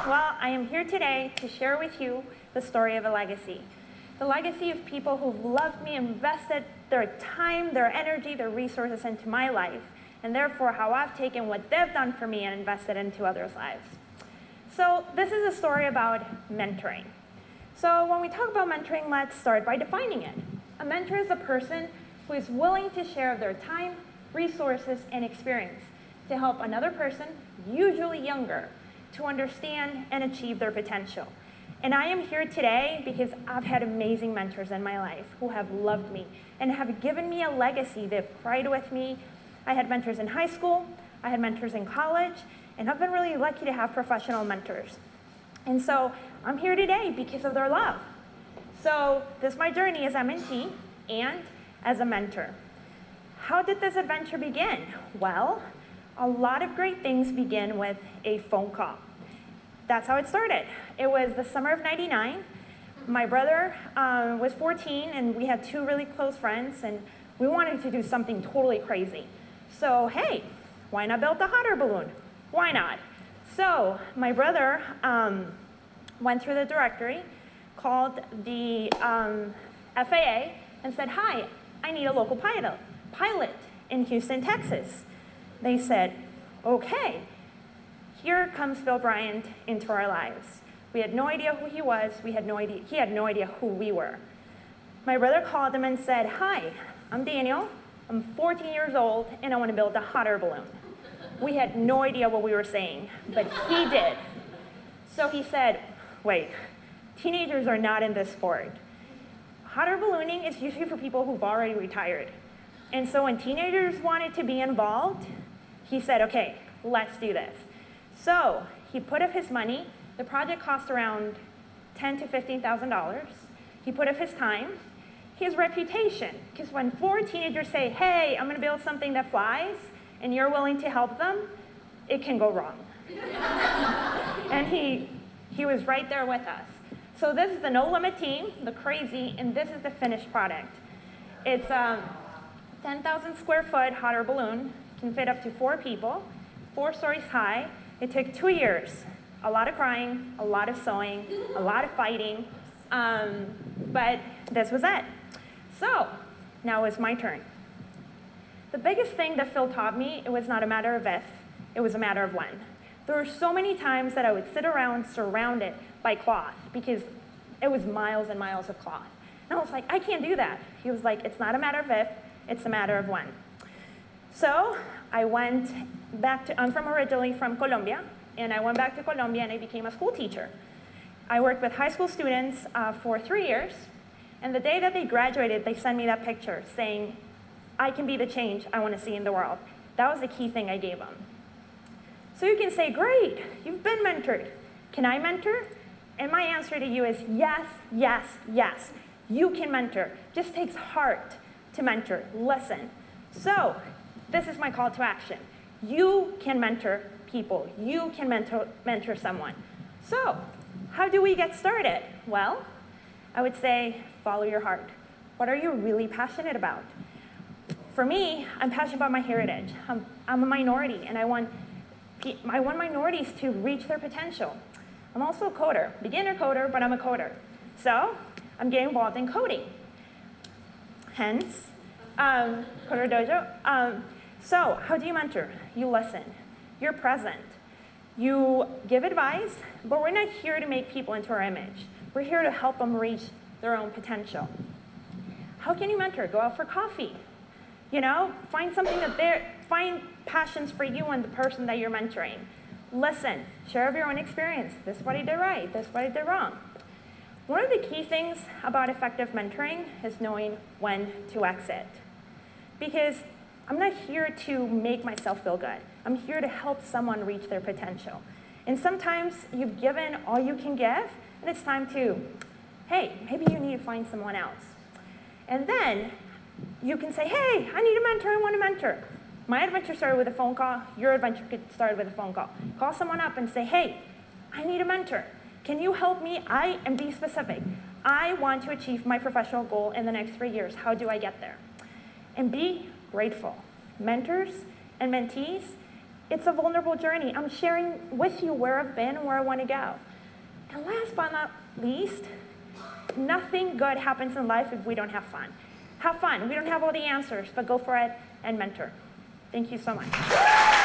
Well, I am here today to share with you the story of a legacy. The legacy of people who've loved me, invested their time, their energy, their resources into my life, and therefore how I've taken what they've done for me and invested into others' lives. So this is a story about mentoring. So when we talk about mentoring, let's start by defining it. A mentor is a person who is willing to share their time, resources, and experience to help another person, usually younger, to understand and achieve their potential. And I am here today because I've had amazing mentors in my life who have loved me and have given me a legacy. They've cried with me. I had mentors in high school, I had mentors in college, and I've been really lucky to have professional mentors. And so I'm here today because of their love. So this is my journey as a mentee and as a mentor. How did this adventure begin? Well, a lot of great things begin with a phone call. That's how it started. It was the summer of '99. My brother was 14, and we had two really close friends, and we wanted to do something totally crazy. So, hey, why not build a hot air balloon? Why not? So my brother went through the directory, called the FAA, and said, hi, I need a local pilot in Houston, Texas. They said, okay. Here comes Phil Bryant into our lives. We had no idea who he was. He had no idea who we were. My brother called him and said, hi, I'm Daniel. I'm 14 years old, and I want to build a hot air balloon. We had no idea what we were saying, but he did. So he said, wait, teenagers are not in this sport. Hot air ballooning is usually for people who've already retired. And so when teenagers wanted to be involved, he said, okay, let's do this. So he put up his money. The project cost around $10,000 to $15,000. He put up his time, his reputation, because when four teenagers say, hey, I'm going to build something that flies, and you're willing to help them, it can go wrong. And he was right there with us. So this is the No Limit team, the crazy, and this is the finished product. It's a 10,000 square foot hot air balloon, can fit up to 4 people, 4 stories high. It took 2 years, a lot of crying, a lot of sewing, a lot of fighting, but this was it. So now it's my turn. The biggest thing that Phil taught me, it was not a matter of if, it was a matter of when. There were so many times that I would sit around surrounded by cloth because it was miles and miles of cloth. And I was like, I can't do that. He was like, it's not a matter of if, it's a matter of when. So I went back to, I'm originally from Colombia, and I went back to Colombia and I became a school teacher. I worked with high school students for 3 years, and the day that they graduated, they sent me that picture saying, I can be the change I want to see in the world. That was the key thing I gave them. So you can say, great, you've been mentored. Can I mentor? And my answer to you is yes, yes, yes. You can mentor. Just takes heart to mentor. Listen. So this is my call to action. You can mentor people. You can mentor someone. So how do we get started? Well, I would say follow your heart. What are you really passionate about? For me, I'm passionate about my heritage. I'm a minority, and I want minorities to reach their potential. I'm also a coder, beginner coder, but I'm a coder. So I'm getting involved in coding. Hence, Coder Dojo. So how do you mentor? You listen. You're present. You give advice, but we're not here to make people into our image. We're here to help them reach their own potential. How can you mentor? Go out for coffee. You know, find something find passions for you and the person that you're mentoring. Listen, share of your own experience. This is what I did right, this is what I did wrong. One of the key things about effective mentoring is knowing when to exit. Because I'm not here to make myself feel good. I'm here to help someone reach their potential. And sometimes you've given all you can give, and it's time to, hey, maybe you need to find someone else. And then you can say, hey, I need a mentor, I want a mentor. My adventure started with a phone call. Your adventure could start with a phone call. Call someone up and say, hey, I need a mentor. Can you help me? And be specific. I want to achieve my professional goal in the next 3 years. How do I get there? And be grateful. Mentors and mentees, It's a vulnerable journey. I'm sharing with you where I've been and where I want to go. And last but not least, nothing good happens in life if we don't have fun. Have fun. We don't have all the answers, but go for it and mentor. Thank you so much.